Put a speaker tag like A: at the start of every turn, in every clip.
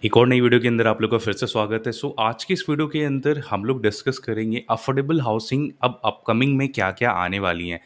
A: एक और नई वीडियो के अंदर आप लोग का फिर से स्वागत है। आज की इस वीडियो के अंदर हम लोग डिस्कस करेंगे अफोर्डेबल हाउसिंग अब अपकमिंग में क्या-क्या आने वाली हैं।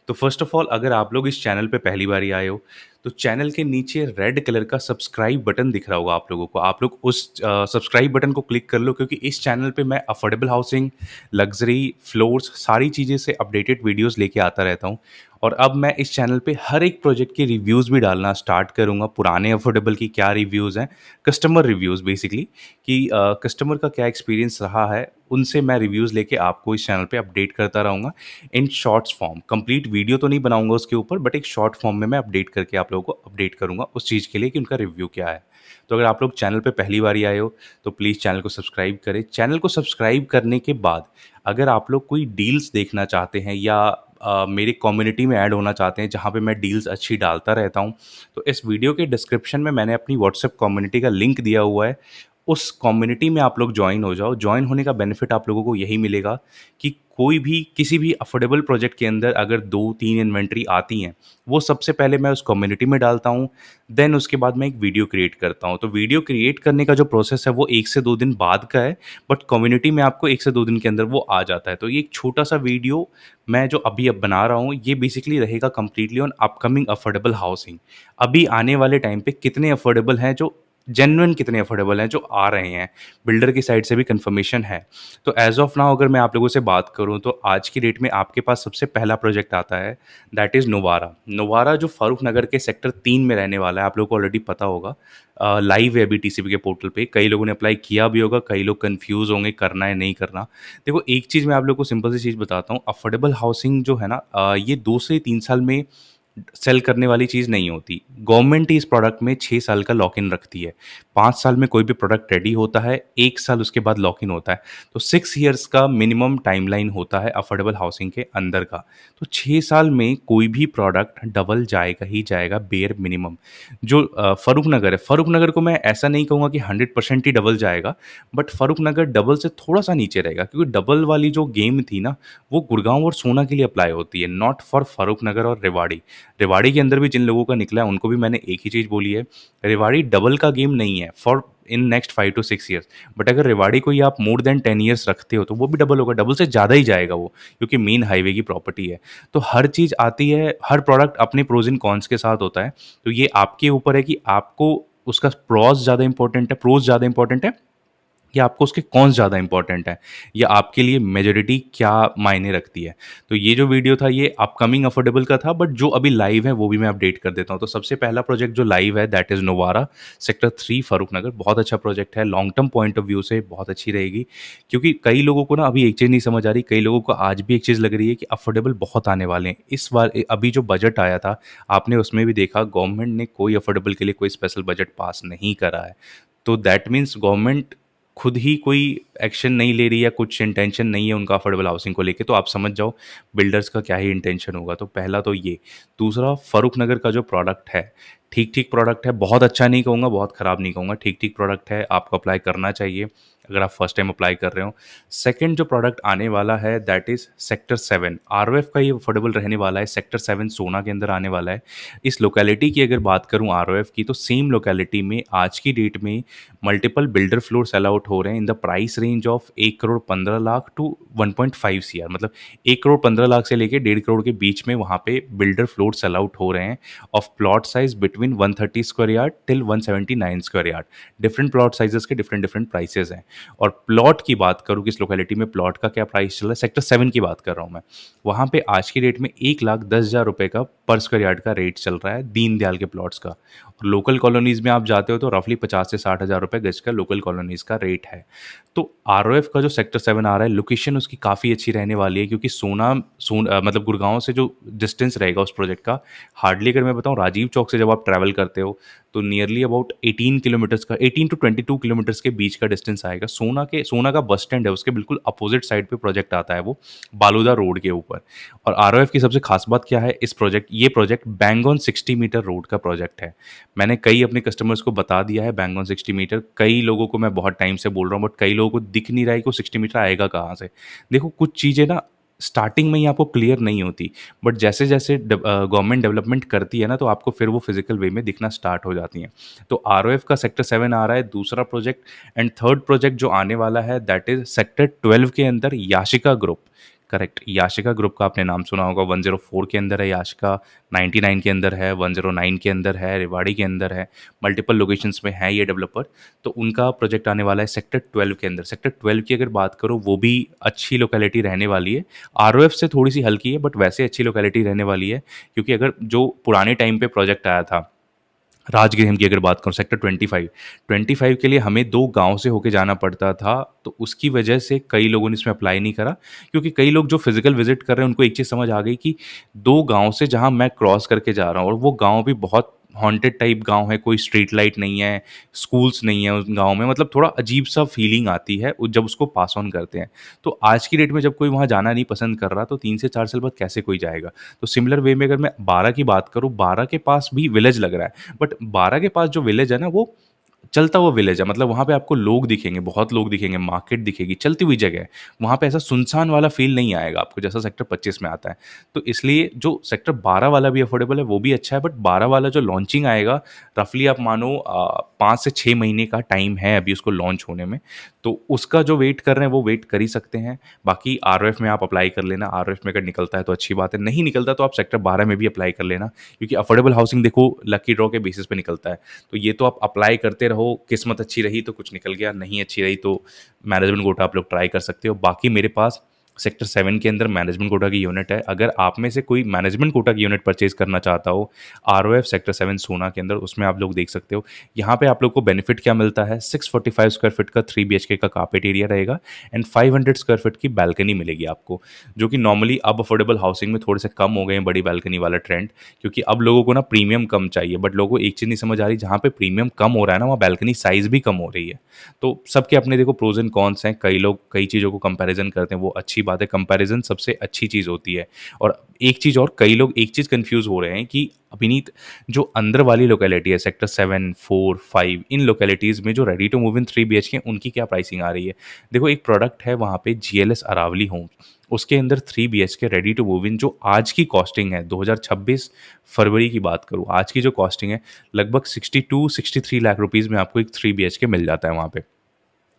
A: तो फर्स्ट ऑफ ऑल अगर आप लोग इस चैनल पे पहली बार ही आए हो, तो चैनल के नीचे रेड कलर का सब्सक्राइब बटन दिख रहा होगा आप लोगों को। आप लोग उस सब्सक्राइब बटन को क्लिक कर लो क्योंकि इस चैनल पे मैं अफोर्डेबल हाउसिंग, लग्ज़री, फ्लोर्स सारी चीज़ें से अपडेटेड वीडियोज़ लेके आता रहता हूँ। और अब मैं इस चैनल पे हर एक प्रोजेक्ट के रिव्यूज़ भी डालना स्टार्ट करूँगा। पुराने अफोर्डेबल की क्या रिव्यूज़ हैं, कस्टमर रिव्यूज़ बेसिकली कि कस्टमर का क्या एक्सपीरियंस रहा है, उनसे मैं रिव्यूज़ लेके आपको इस चैनल पे अपडेट करता रहूँगा in shorts form. Complete video तो नहीं बनाऊँगा उसके ऊपर, बट एक शॉर्ट फॉर्म में मैं अपडेट करके आप लोगों को अपडेट करूँगा उस चीज़ के लिए कि उनका रिव्यू क्या है। तो अगर आप लोग चैनल पे पहली बार ही आए हो, तो प्लीज़ चैनल को सब्सक्राइब करें। चैनल को सब्सक्राइब करने के बाद अगर आप लोग कोई डील्स देखना चाहते हैं या मेरी कम्युनिटी में ऐड होना चाहते हैं जहाँ पे मैं डील्स अच्छी डालता रहता हूँ, तो इस वीडियो के डिस्क्रिप्शन में मैंने अपनी व्हाट्सएप कम्युनिटी का लिंक दिया हुआ है। उस कम्युनिटी में आप लोग जॉइन हो जाओ। जॉइन होने का बेनिफिट आप लोगों को यही मिलेगा कि कोई भी किसी भी अफोर्डेबल प्रोजेक्ट के अंदर अगर 2-3 इन्वेंटरी आती हैं, वो सबसे पहले मैं उस कम्युनिटी में डालता हूँ, देन उसके बाद मैं एक वीडियो क्रिएट करता हूँ। तो वीडियो क्रिएट करने का जो प्रोसेस है वो 1 से 2 दिन बाद का है, बट कम्युनिटी में आपको 1 से 2 दिन के अंदर वो आ जाता है। तो ये एक छोटा-सा वीडियो मैं जो अभी अब बना रहा हूँ, ये बेसिकली रहेगा completely on upcoming affordable housing. अभी आने वाले टाइम पे कितने अफोर्डेबल हैं, जो जेन्युइन कितने अफोर्डेबल हैं जो आ रहे हैं, बिल्डर की साइड से भी कन्फर्मेशन है। तो एज़ ऑफ नाउ अगर मैं आप लोगों से बात करूँ तो आज की डेट में आपके पास सबसे पहला प्रोजेक्ट आता है, दैट इज़ नोवारा। नोवारा जो फ़ारूक नगर के सेक्टर 3 में रहने वाला है, आप लोगों को ऑलरेडी पता होगा। लाइव है अभी टीसीपी के पोर्टल पे, कई लोगों ने अप्लाई किया भी होगा, कई लोग कन्फ्यूज़ होंगे करना है नहीं करना। देखो एक चीज़ मैं आप लोगों को सिंपल सी चीज़ बताता हूँ, अफोर्डेबल हाउसिंग जो है ना, ये 2 से 3 साल में सेल करने वाली चीज़ नहीं होती। गवर्नमेंट ही इस प्रोडक्ट में 6 साल का लॉक इन रखती है। 5 साल में कोई भी प्रोडक्ट रेडी होता है, 1 साल उसके बाद लॉक इन होता है। तो 6 इयर्स का मिनिमम टाइमलाइन होता है अफोर्डेबल हाउसिंग के अंदर का। तो 6 साल में कोई भी प्रोडक्ट डबल जाएगा ही जाएगा बेयर मिनिमम। जो फ़ारूक नगर है, फ़ारूक नगर को मैं ऐसा नहीं कहूँगा कि 100% ही डबल जाएगा, बट फ़ारूक नगर डबल से थोड़ा-सा नीचे रहेगा क्योंकि डबल वाली जो गेम थी ना, वो गुड़गाँव और सोना के लिए अप्लाई होती है, नॉट फॉर फ़ारूक नगर और रेवाड़ी। रेवाड़ी के अंदर भी जिन लोगों का निकला है उनको भी मैंने एक ही चीज़ बोली है, रेवाड़ी डबल का गेम नहीं है for in next 5 to 6 years. But अगर रेवाड़ी को ही आप मोर देन 10 ईयर्स रखते हो तो वो भी डबल होगा, डबल से ज़्यादा ही जाएगा वो, क्योंकि मेन हाईवे की प्रॉपर्टी है। तो हर चीज़ आती है, हर प्रोडक्ट अपने प्रोज एंड कॉन्स के साथ होता है। तो ये आपके ऊपर है कि आपको उसका प्रोज ज़्यादा इंपॉर्टेंट है या आपको उसके कौन ज़्यादा इम्पोर्टेंट है, या आपके लिए मेजॉरिटी क्या मायने रखती है। तो ये जो वीडियो था ये अपकमिंग अफोर्डेबल का था, बट जो अभी लाइव है वो भी मैं अपडेट कर देता हूँ। तो सबसे पहला प्रोजेक्ट जो लाइव है that is Novara, sector 3 Farooq Nagar. बहुत अच्छा प्रोजेक्ट है, long term point of view से बहुत अच्छी रहेगी, क्योंकि कई लोगों को ना अभी एक चीज़ नहीं समझ आ रही, कई लोगों को आज भी एक चीज़ लग रही है कि अफोर्डेबल बहुत आने वाले हैं। इस बार अभी जो बजट आया था, आपने उसमें भी देखा गवर्नमेंट ने कोई अफोर्डेबल के लिए कोई स्पेशल बजट पास नहीं करा है। तो दैट मीन्स गवर्नमेंट खुद ही कोई एक्शन नहीं ले रही है, कुछ इंटेंशन नहीं है उनका अफोर्डेबल हाउसिंग को लेके, तो आप समझ जाओ बिल्डर्स का क्या ही इंटेंशन होगा। तो पहला तो ये। दूसरा, फ़ारूक नगर का जो प्रोडक्ट है, ठीक-ठीक प्रोडक्ट है, बहुत अच्छा नहीं कहूँगा, बहुत ख़राब नहीं कहूँगा, ठीक-ठीक प्रोडक्ट है, आपको अप्लाई करना चाहिए अगर आप फर्स्ट टाइम अप्लाई कर रहे हो। सेकंड जो प्रोडक्ट आने वाला है दैट इज़ सेक्टर 7, आरओएफ का ये अफोर्डेबल रहने वाला है, सेक्टर 7 सोना के अंदर आने वाला है। इस लोकेलिटी की अगर बात करूँ आरओएफ की, तो सेम लोकेलिटी में आज की डेट में multiple builder floor sell out हो रहे हैं in the price range of 1 crore 15 lakh to 1.5 CR, मतलब 1 करोड़ 15 लाख से लेके 1.5 करोड़ के बीच में वहाँ पे बिल्डर फ्लोर सेल आउट हो रहे हैं of plot size between 130 square yard till 179 square yard. Different plot sizes के डिफरेंट डिफरेंट प्राइसेस हैं। और प्लॉट की बात करूँ किस लोकेलिटी में प्लॉट का क्या प्राइस चल रहा है, सेक्टर 7 की बात कर रहा हूँ मैं, वहाँ पे आज की डेट में 1,10,000 रुपये का पर स्क्वायर यार्ड का रेट चल रहा है दीनदयाल के प्लॉट्स का। और लोकल कॉलोनीज़ में आप जाते हो तो रफली 50 से 60,000 रुपये गज का लोकल कॉलोनीज़ का रेट है। तो आरओएफ का जो सेक्टर 7 आ रहा है, लोकेशन उसकी काफ़ी अच्छी रहने वाली है, क्योंकि मतलब गुड़गाँव से जो डिस्टेंस रहेगा उस प्रोजेक्ट का, हार्डली अगर मैं बताऊँ राजीव चौक से जब आप ट्रैवल करते हो तो नियरली अबाउट 18 किलोमीटर्स का, 18 टू 22 किलोमीटर्स के बीच का डिस्टेंस आएगा। सोना का बस स्टैंड है, उसके बिल्कुल अपोजिट साइड पे प्रोजेक्ट आता है वो, बालूदा रोड के ऊपर। और आरओएफ की सबसे खास बात क्या है, ये project bang on 60 metre road का प्रोजेक्ट है। मैंने कई अपने कस्टमर्स को बता दिया है बैंग ऑन 60 मीटर, कई लोगों को मैं बहुत टाइम से बोल रहा हूँ, बट कई लोगों को दिख नहीं रहा है कि वो 60 मीटर आएगा कहाँ से। देखो कुछ चीज़ें ना स्टार्टिंग में ही आपको क्लियर नहीं होती, बट जैसे-जैसे गवर्नमेंट डेवलपमेंट करती है ना, तो आपको फिर वो फिज़िकल वे में दिखना स्टार्ट हो जाती हैं। तो आरओएफ का सेक्टर 7 आ रहा है, दूसरा प्रोजेक्ट एंड थर्ड प्रोजेक्ट जो आने वाला है दैट इज़ सेक्टर 12 के अंदर Yashika group. Correct, Yashika group का आपने नाम सुना होगा, 104 के अंदर है याशिका, 99 के अंदर है, 109 के अंदर है, रेवाड़ी के अंदर है, मल्टीपल लोकेशंस में है ये डेवलपर। तो उनका प्रोजेक्ट आने वाला है सेक्टर 12 के अंदर। सेक्टर 12 की अगर बात करूँ, वो भी अच्छी लोकेलिटी रहने वाली है। आरओएफ से थोड़ी-सी हल्की है, बट वैसे अच्छी लोकेलिटी रहने वाली है, क्योंकि अगर जो पुराने टाइम पे प्रोजेक्ट आया था, राजगृह की अगर बात करूँ सेक्टर 25, 25 के लिए हमें 2 गाँव से होके जाना पड़ता था, तो उसकी वजह से कई लोगों ने इसमें अप्लाई नहीं करा, क्योंकि कई लोग जो फिज़िकल विज़िट कर रहे हैं, उनको एक चीज़ समझ आ गई कि 2 गाँव से जहाँ मैं क्रॉस करके जा रहा हूँ और वो गाँव भी बहुत हॉन्टेड टाइप गाँव है, कोई स्ट्रीट लाइट नहीं है, स्कूल्स नहीं है उस गाँव में, मतलब थोड़ा अजीब-सा फीलिंग आती है जब उसको पास ऑन करते हैं। तो आज की डेट में जब कोई वहाँ जाना नहीं पसंद कर रहा, तो 3 से 4 साल बाद कैसे कोई जाएगा? तो सिमिलर वे में अगर मैं 12 की बात करूँ, 12 के पास भी विलेज लग रहा है। बट 12 के पास जो विलेज है ना, वो चलता हुआ विलेज है, मतलब वहाँ पे आपको लोग दिखेंगे, बहुत लोग दिखेंगे, मार्केट दिखेगी, चलती हुई जगह है। वहाँ पे ऐसा सुनसान वाला फ़ील नहीं आएगा आपको जैसा सेक्टर 25 में आता है। तो इसलिए जो सेक्टर 12 वाला भी अफोर्डेबल है, वो भी अच्छा है, बट 12 वाला जो लॉन्चिंग आएगा, रफ़ली आप मानो 5 से 6 महीने का टाइम है अभी उसको लॉन्च होने में। तो उसका जो वेट कर रहे हैं, वो वेट कर ही सकते हैं। बाकी आरओएफ में आप अप्लाई कर लेना, आरओएफ में अगर निकलता है तो अच्छी बात है, नहीं निकलता तो आप सेक्टर 12 में भी अप्लाई कर लेना, क्योंकि अफोर्डेबल हाउसिंग देखो लकी ड्रॉ के बेसिस पे निकलता है। तो ये तो आप अप्लाई करते रहो, किस्मत अच्छी रही तो कुछ निकल गया, नहीं अच्छी रही तो मैनेजमेंट कोटा आप लोग ट्राई कर सकते हो। बाकी मेरे पास सेक्टर 7 के अंदर मैनेजमेंट कोटा की यूनिट है। अगर आप में से कोई मैनेजमेंट कोटा की यूनिट परचेज़ करना चाहता हो, आरओएफ सेक्टर 7 सोना के अंदर, उसमें आप लोग देख सकते हो। यहाँ पे आप लोग को बेनिफिट क्या मिलता है, 645 स्क्वायर फीट का 3 बीएचके का कार्पेट एरिया रहेगा एंड 500 स्क्वायर फीट की बालकनी मिलेगी आपको, जो कि नॉर्मली अब अफोर्डेबल हाउसिंग में थोड़े से कम हो गए हैं बड़ी बालकनी वाला ट्रेंड, क्योंकि अब लोगों को ना प्रीमियम कम चाहिए, बट लोगों को एक चीज़ नहीं समझ आ रही, जहाँ पे प्रीमियम कम हो रहा है ना, वहाँ बालकनी साइज़ भी कम हो रही है। तो सबके अपने देखो प्रोज़ एंड कॉन्स हैं, कई लोग कई चीज़ों को कंपैरिज़न करते हैं, वो अच्छी बात है, कंपैरिज़न सबसे अच्छी चीज़ होती है। और एक चीज़ और, कई लोग एक चीज़ कन्फ्यूज़ हो रहे हैं कि अभिनीत, जो अंदर वाली लोकेलिटी है सेक्टर 7, 4, 5, इन लोकेलिटीज़ में जो ready to move in 3 BHK, उनकी क्या प्राइसिंग आ रही है? देखो, एक प्रोडक्ट है वहाँ पे जीएलएस अरावली होम्स, उसके अंदर 3 BHK ready to move in, जो आज की कॉस्टिंग है 2026 फरवरी की बात करूँ, आज की जो कॉस्टिंग है लगभग 62-63 लाख रुपीज़ में आपको एक 3 बीएचके मिल जाता है वहाँ पे।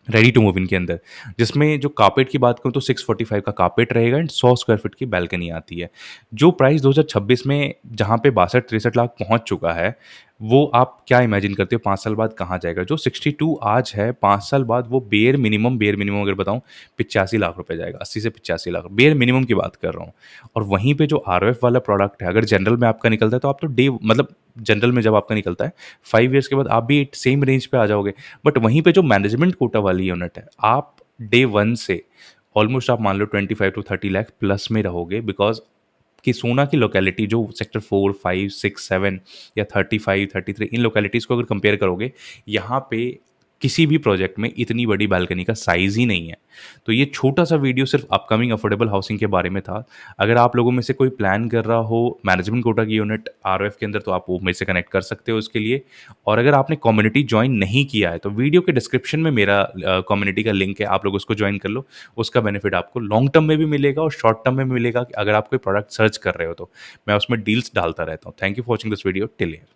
A: रेडी टू मूव इन के अंदर, जिसमें जो कार्पेट की बात करूँ तो 645 का कार्पेट रहेगा एंड 100 स्क्वायर फीट की बालकनी आती है। जो प्राइस 2026 में जहाँ पे 62-63 लाख पहुँच चुका है, वो आप क्या इमेजिन करते हो 5 साल बाद कहाँ जाएगा? जो 62 आज है, 5 साल बाद वो बेयर मिनिमम अगर बताऊँ 85 लाख रुपए जाएगा, 80 से 85 लाख, बेयर मिनिमम की बात कर रहा हूँ। और वहीं पे जो आरओएफ वाला प्रोडक्ट है, अगर जनरल में आपका निकलता है तो आप तो मतलब जनरल में जब आपका निकलता है, 5 ईयर्स के बाद आप भी सेम रेंज पे आ जाओगे। बट वहीं पे जो मैनेजमेंट कोटा वाली यूनिट है, आप डे 1 से ऑलमोस्ट आप मान लो 25 टू 30 लाख प्लस में रहोगे, बिकॉज़ कि सोना की लोकेलिटी जो सेक्टर 4, 5, 6, 7 या 35, 33, इन लोकेलिटीज़ को अगर कंपेयर करोगे, यहाँ पे किसी भी प्रोजेक्ट में इतनी बड़ी बालकनी का साइज़ ही नहीं है। तो ये छोटा-सा वीडियो सिर्फ़ अपकमिंग अफोर्डेबल हाउसिंग के बारे में था। अगर आप लोगों में से कोई प्लान कर रहा हो मैनेजमेंट कोटा की यूनिट आरओएफ के अंदर, तो आप वो मेरे से कनेक्ट कर सकते हो उसके लिए। और अगर आपने कम्युनिटी जॉइन नहीं किया है, तो वीडियो के डिस्क्रिप्शन में मेरा कम्युनिटी का लिंक है, आप लोग उसको जॉइन कर लो। उसका बेनिफिट आपको लॉन्ग टर्म में भी मिलेगा और शॉर्ट टर्म में भी मिलेगा, कि अगर आप कोई प्रोडक्ट सर्च कर रहे हो तो। मैं उसमें डील्स डालता रहता हूँ। Thank you for watching this video till here.